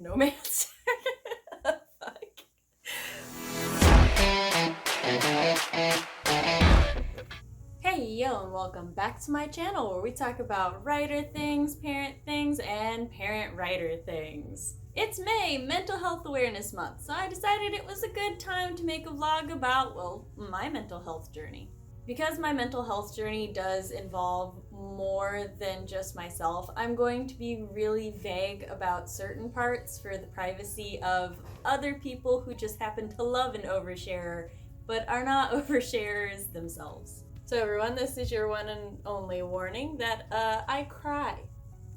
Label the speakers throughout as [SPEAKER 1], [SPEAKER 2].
[SPEAKER 1] nomancer. Fuck. Hey yo, and welcome back to my channel where we talk about writer things, and parent writer things. It's May, Mental Health Awareness Month, so I decided it was a good time to make a vlog about, well, my mental health journey. Because my mental health journey does involve more than just myself, I'm going to be really vague about certain parts for the privacy of other people who just happen to love an oversharer, but are not oversharers themselves. So everyone, this is your one and only warning that I cry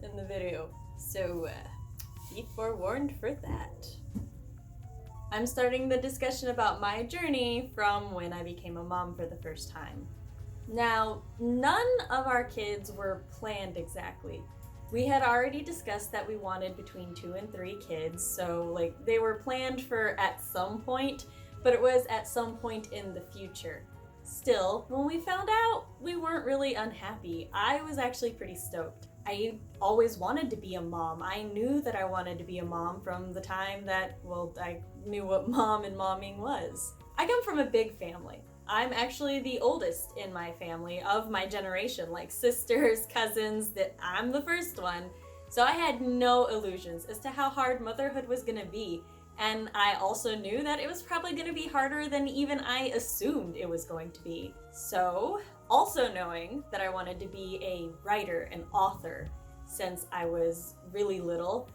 [SPEAKER 1] in the video, so be forewarned for that. I'm starting the discussion about my journey from when I became a mom for the first time. Now, none of our kids were planned exactly. We had already discussed that we wanted between 2 and 3 kids, so they were planned for at some point, but it was at some point in the future. Still, when we found out, we weren't really unhappy. I was actually pretty stoked. I always wanted to be a mom. I knew that I wanted to be a mom from the time that, I knew what mom and momming was. I come from a big family. I'm actually the oldest in my family of my generation, like sisters, cousins, that I'm the first one. So I had no illusions as to how hard motherhood was gonna be. And I also knew that it was probably going to be harder than even I assumed it was going to be. So, also knowing that I wanted to be a writer, an author, since I was really little,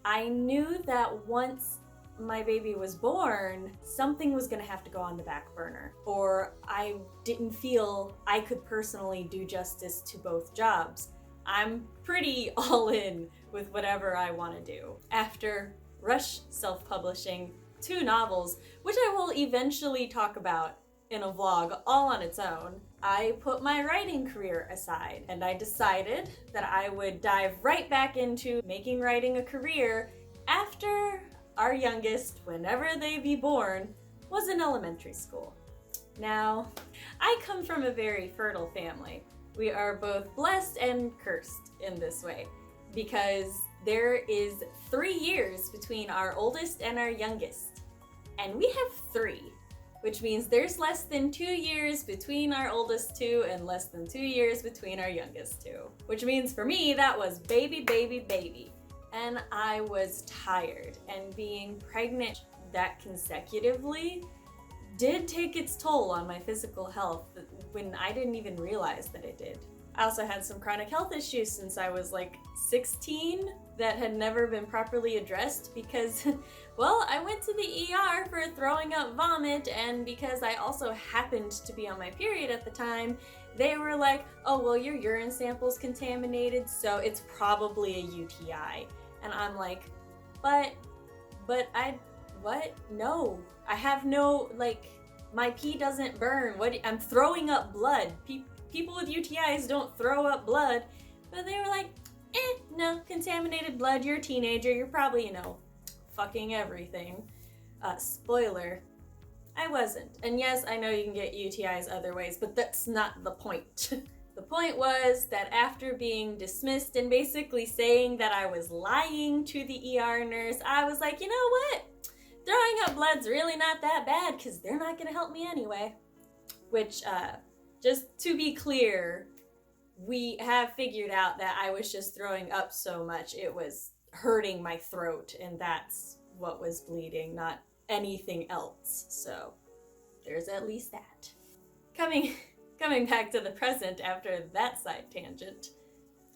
[SPEAKER 1] I knew that once my baby was born, something was going to have to go on the back burner, or I didn't feel I could personally do justice to both jobs. I'm pretty all in with whatever I want to do. After rush self-publishing 2 novels, which I will eventually talk about in a vlog all on its own, I put my writing career aside and I decided that I would dive right back into making writing a career after our youngest, whenever they be born, was in elementary school. Now, I come from a very fertile family. We are both blessed and cursed in this way, because there is 3 years between our oldest and our youngest. And we have 3, which means there's less than 2 years between our oldest 2 and less than 2 years between our youngest 2. Which means for me, that was baby, baby, baby. And I was tired, and being pregnant that consecutively did take its toll on my physical health when I didn't even realize that it did. I also had some chronic health issues since I was 16 that had never been properly addressed because, well, I went to the ER for throwing up vomit, and because I also happened to be on my period at the time, they were like, oh, well, your urine sample's contaminated, so it's probably a UTI. And I'm like, what? No, I have no, my pee doesn't burn. I'm throwing up blood. People with UTIs don't throw up blood. But they were like, no, contaminated blood, you're a teenager, you're probably, fucking everything. Spoiler, I wasn't. And yes, I know you can get UTIs other ways, but that's not the point. The point was that after being dismissed and basically saying that I was lying to the ER nurse, I was like, you know what? Throwing up blood's really not that bad because they're not going to help me anyway. Which, just to be clear, we have figured out that I was just throwing up so much it was hurting my throat, and that's what was bleeding, not anything else. So there's at least that. Coming back to the present after that side tangent.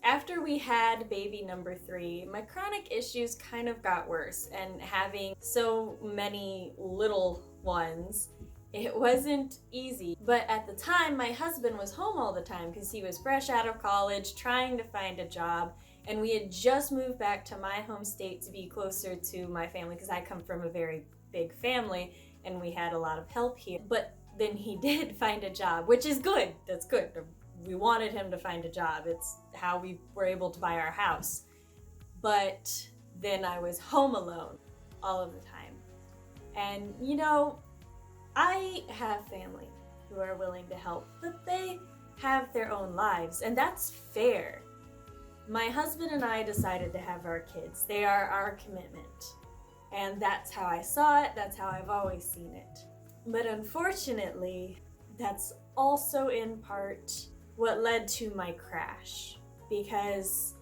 [SPEAKER 1] After we had baby number 3, my chronic issues kind of got worse, and having so many little ones, it wasn't easy. But at the time, my husband was home all the time because he was fresh out of college, trying to find a job, and we had just moved back to my home state to be closer to my family because I come from a very big family and we had a lot of help here. But then he did find a job, which is good. That's good. We wanted him to find a job. It's how we were able to buy our house. But then I was home alone all of the time. And I have family who are willing to help, but they have their own lives, and that's fair. My husband and I decided to have our kids. They are our commitment. And that's how I saw it, that's how I've always seen it. But unfortunately, that's also in part what led to my crash, because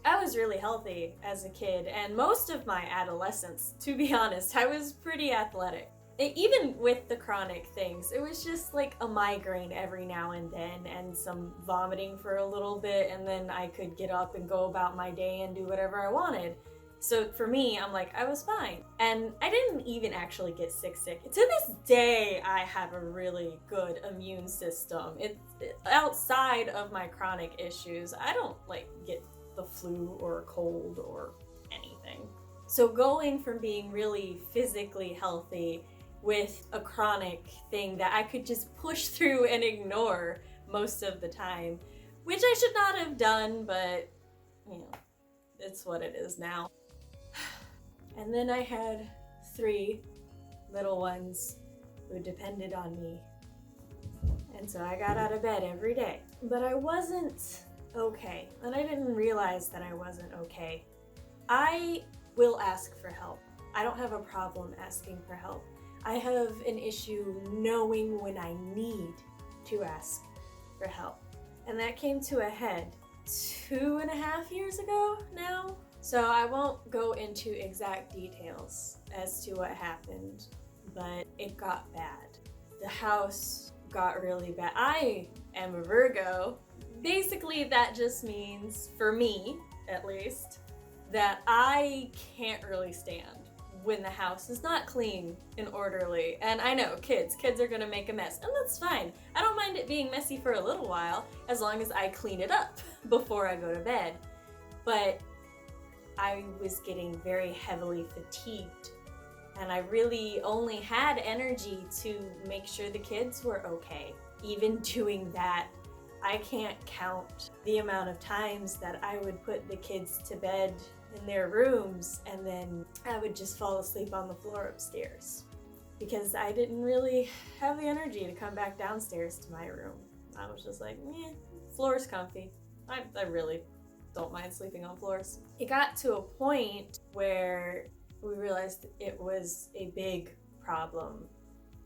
[SPEAKER 1] I was really healthy as a kid, and most of my adolescence, to be honest, I was pretty athletic. Even with the chronic things, it was just like a migraine every now and then and some vomiting for a little bit, and then I could get up and go about my day and do whatever I wanted. So for me, I'm like, I was fine. And I didn't even actually get sick. To this day, I have a really good immune system. It's outside of my chronic issues. I don't like get the flu or a cold or anything. So going from being really physically healthy with a chronic thing that I could just push through and ignore most of the time, which I should not have done, but you know, it's what it is now. And then I had 3 little ones who depended on me. And so I got out of bed every day. But I wasn't okay, and I didn't realize that I wasn't okay. I will ask for help. I don't have a problem asking for help. I have an issue knowing when I need to ask for help. And that came to a head 2.5 years ago now. So I won't go into exact details as to what happened, but it got bad. The house got really bad. I am a Virgo. Basically, that just means, for me at least, that I can't really stand when the house is not clean and orderly. And I know kids are gonna make a mess, and that's fine. I don't mind it being messy for a little while as long as I clean it up before I go to bed. But I was getting very heavily fatigued, and I really only had energy to make sure the kids were okay. Even doing that, I can't count the amount of times that I would put the kids to bed in their rooms and then I would just fall asleep on the floor upstairs because I didn't really have the energy to come back downstairs to my room. I was just like, floor's comfy. I really don't mind sleeping on floors. It got to a point where we realized it was a big problem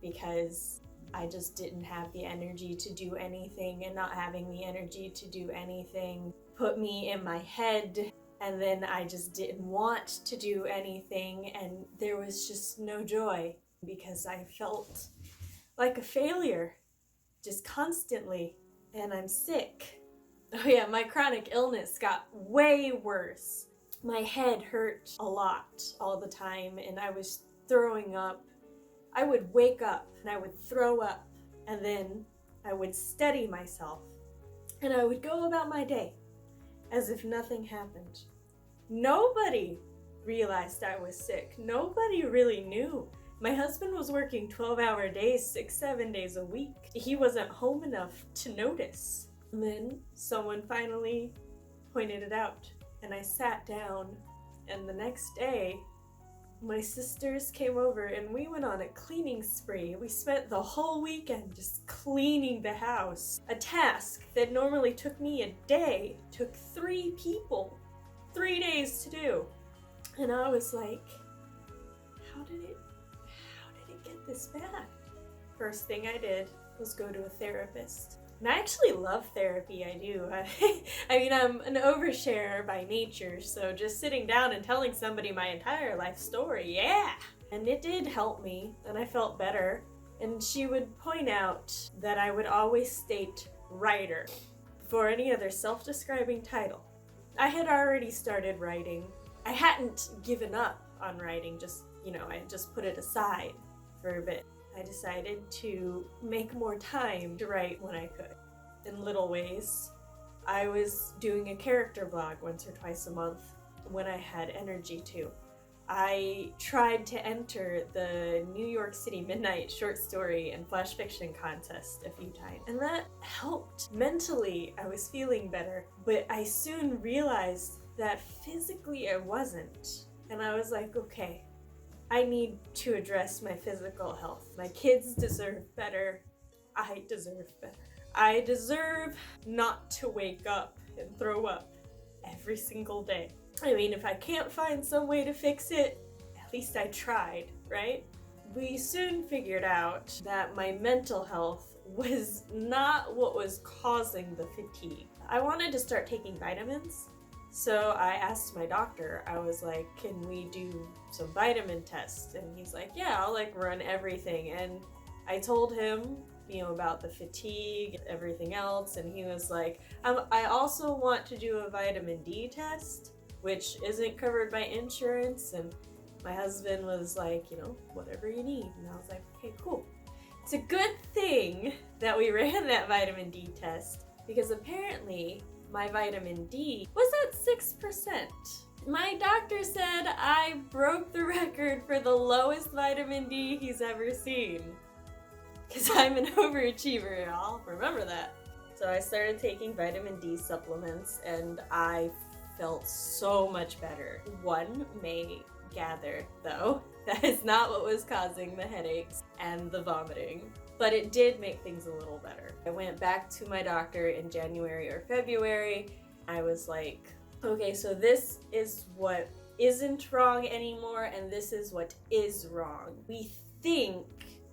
[SPEAKER 1] because I just didn't have the energy to do anything, and not having the energy to do anything put me in my head, and then I just didn't want to do anything, and there was just no joy because I felt like a failure just constantly, and I'm sick. Oh yeah, my chronic illness got way worse. My head hurt a lot all the time, and I was throwing up. I would wake up and I would throw up, and then I would steady myself and I would go about my day as if nothing happened. Nobody realized I was sick. Nobody really knew. My husband was working 12-hour days, 6-7 days a week. He wasn't home enough to notice. And then someone finally pointed it out, and I sat down, and the next day my sisters came over and we went on a cleaning spree. We spent the whole weekend just cleaning the house. A task that normally took me a day took 3 people 3 days to do. And I was like, how did it get this bad? First thing I did was go to a therapist. And I actually love therapy, I do. I mean, I'm an oversharer by nature, so just sitting down and telling somebody my entire life story, yeah! And it did help me, and I felt better. And she would point out that I would always state writer before any other self-describing title. I had already started writing. I hadn't given up on writing, I just put it aside for a bit. I decided to make more time to write when I could. In little ways, I was doing a character blog once or twice a month when I had energy to. I tried to enter the New York City Midnight Short Story and Flash Fiction Contest a few times, and that helped. Mentally, I was feeling better, but I soon realized that physically I wasn't. And I was like, okay, I need to address my physical health. My kids deserve better. I deserve better. I deserve not to wake up and throw up every single day. I mean, if I can't find some way to fix it, at least I tried, right? We soon figured out that my mental health was not what was causing the fatigue. I wanted to start taking vitamins, so I asked my doctor, I was like, can we do some vitamin tests? And he's like, yeah, I'll like run everything. And I told him, about the fatigue, everything else, and he was like, I also want to do a vitamin D test, which isn't covered by insurance. And my husband was like, whatever you need. And I was like, okay, cool. It's a good thing that we ran that vitamin D test, because apparently my vitamin D was at 6%. My doctor said I broke the record for the lowest vitamin D he's ever seen. Because I'm an overachiever, y'all. Remember that. So I started taking vitamin D supplements and I felt so much better. One may gather, though, that is not what was causing the headaches and the vomiting. But it did make things a little better. I went back to my doctor in January or February. I was like, okay, so this is what isn't wrong anymore, and this is what is wrong. We think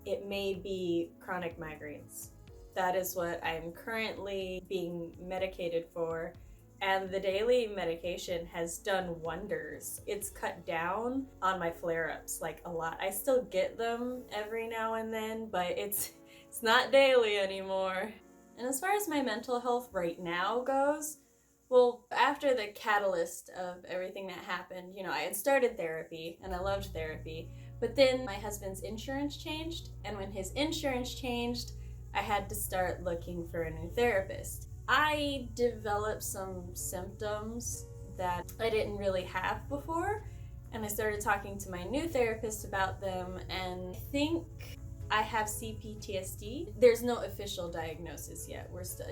[SPEAKER 1] it may be chronic migraines. That is what I'm currently being medicated for, and the daily medication has done wonders. It's cut down on my flare-ups like a lot. I still get them every now and then, but it's not daily anymore. And as far as my mental health right now goes, well, after the catalyst of everything that happened, I had started therapy and I loved therapy, but then my husband's insurance changed, and when his insurance changed, I had to start looking for a new therapist. I developed some symptoms that I didn't really have before, and I started talking to my new therapist about them, and I think I have CPTSD. There's no official diagnosis yet. We're still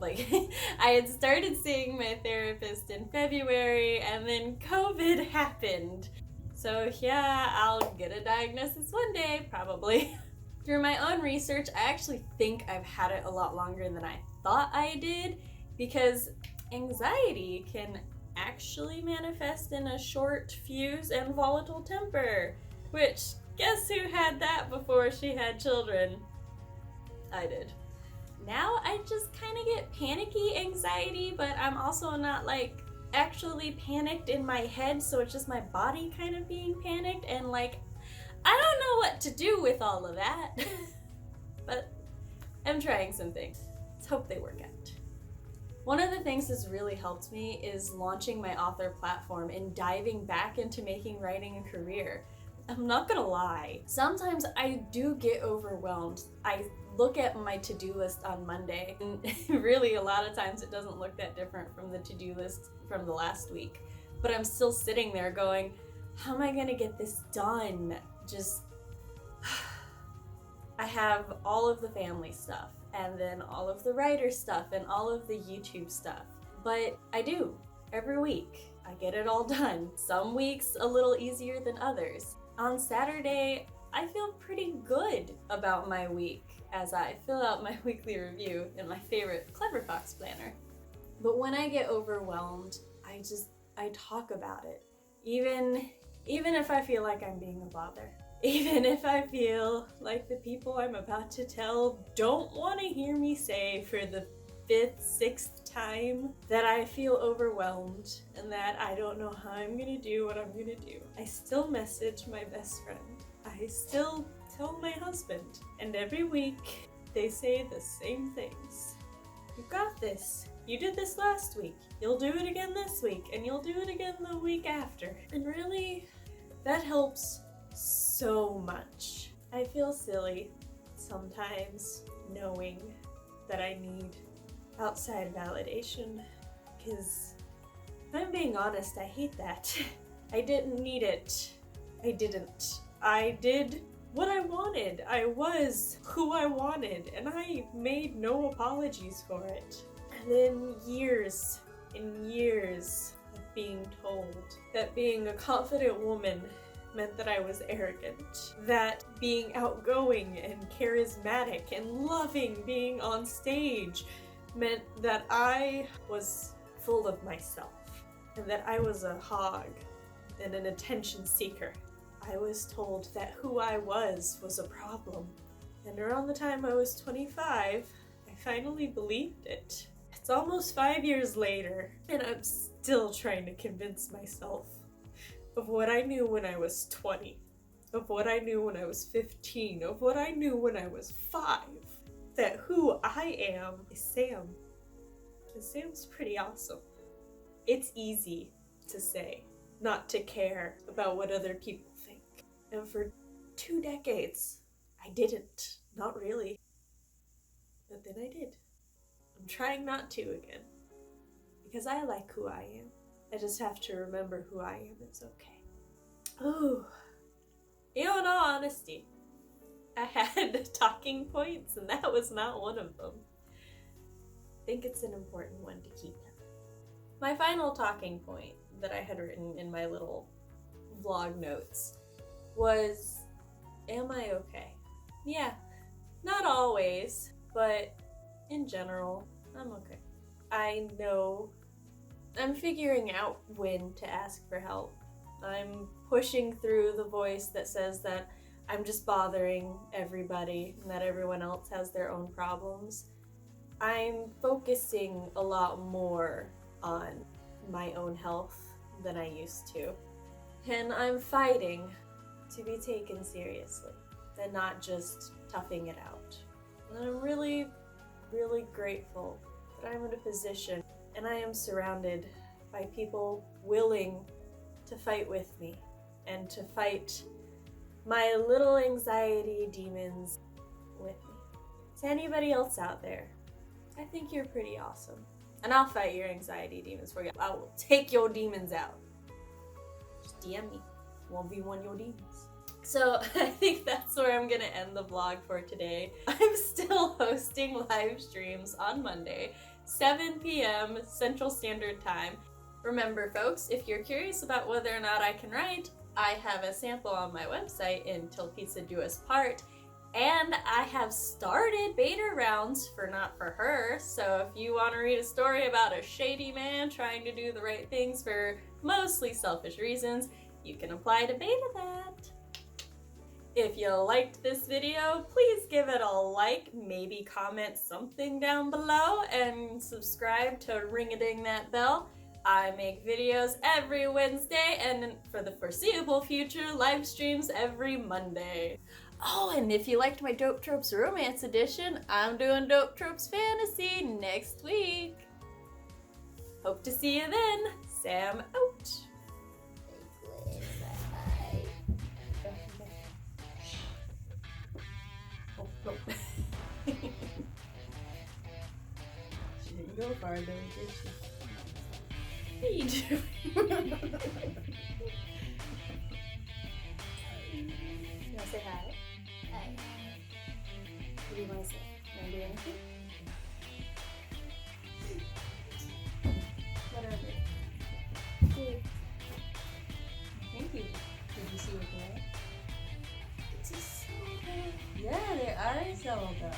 [SPEAKER 1] I had started seeing my therapist in February, and then COVID happened. So yeah, I'll get a diagnosis one day, probably. Through my own research, I actually think I've had it a lot longer than I thought I did, because anxiety can actually manifest in a short fuse and volatile temper, which, guess who had that before she had children? I did. Now I just kind of get panicky anxiety, but I'm also not actually panicked in my head, so it's just my body kind of being panicked, and I don't know what to do with all of that. But I'm trying some things. Let's hope they work out. One of the things that's really helped me is launching my author platform and diving back into making writing a career. I'm not gonna lie, sometimes I do get overwhelmed. I look at my to-do list on Monday, and really a lot of times it doesn't look that different from the to-do list from the last week. But I'm still sitting there going, how am I gonna get this done? I have all of the family stuff, and then all of the writer stuff, and all of the YouTube stuff. But I do, every week. I get it all done. Some weeks a little easier than others. On Saturday, I feel pretty good about my week as I fill out my weekly review in my favorite Clever Fox planner. But when I get overwhelmed, I talk about it. Even if I feel like I'm being a bother. Even if I feel like the people I'm about to tell don't want to hear me say for the 5th, 6th time that I feel overwhelmed and that I don't know how I'm gonna do what I'm gonna do. I still message my best friend. I still tell my husband. And every week they say the same things. You got this. You did this last week. You'll do it again this week, and you'll do it again the week after. And really, that helps so much. I feel silly sometimes knowing that I need outside validation, because if I'm being honest, I hate that. I didn't need it. I didn't. I did what I wanted. I was who I wanted, and I made no apologies for it. And then years and years of being told that being a confident woman meant that I was arrogant, that being outgoing and charismatic and loving being on stage meant that I was full of myself and that I was a hog and an attention seeker. I was told that who I was a problem. And around the time I was 25, I finally believed it. It's almost 5 years later, and I'm still trying to convince myself of what I knew when I was 20, of what I knew when I was 15, of what I knew when I was 5, that who I am is Sam. And Sam's pretty awesome. It's easy to say, not to care about what other people think. And for 2 decades, I didn't. Not really. But then I did. I'm trying not to again. Because I like who I am. I just have to remember who I am. It's okay. Oh. In all honesty, I had talking points and that was not one of them. I think it's an important one to keep. My final talking point that I had written in my little vlog notes was, am I okay? Yeah, not always, but in general, I'm okay. I know I'm figuring out when to ask for help. I'm pushing through the voice that says that I'm just bothering everybody and that everyone else has their own problems. I'm focusing a lot more on my own health than I used to. And I'm fighting to be taken seriously and not just toughing it out. And I'm really, really grateful that I'm in a position and I am surrounded by people willing to fight with me and to fight my little anxiety demons with me. To anybody else out there, I think you're pretty awesome. And I'll fight your anxiety demons for you. I will take your demons out. Just DM me. 1v1 your demons. So I think that's where I'm gonna end the vlog for today. I'm still hosting live streams on Monday, 7 p.m. Central Standard Time. Remember folks, if you're curious about whether or not I can write, I have a sample on my website in Till Pizza Do Us Part. And I have started beta rounds for Not For Her, so if you want to read a story about a shady man trying to do the right things for mostly selfish reasons, you can apply to beta that. If you liked this video, please give it a like, maybe comment something down below, and subscribe to ring-a-ding that bell. I make videos every Wednesday, and for the foreseeable future, live streams every Monday. Oh, and if you liked my Dope Tropes Romance Edition, I'm doing Dope Tropes Fantasy next week. Hope to see you then. Sam out. She didn't go far though, did she? What are you doing? You wanna say hi? Hi. What do you wanna say? You wanna do anything? Whatever. Cool. Thank you. Did you see your glare? It's a silver. Yeah, they are silver.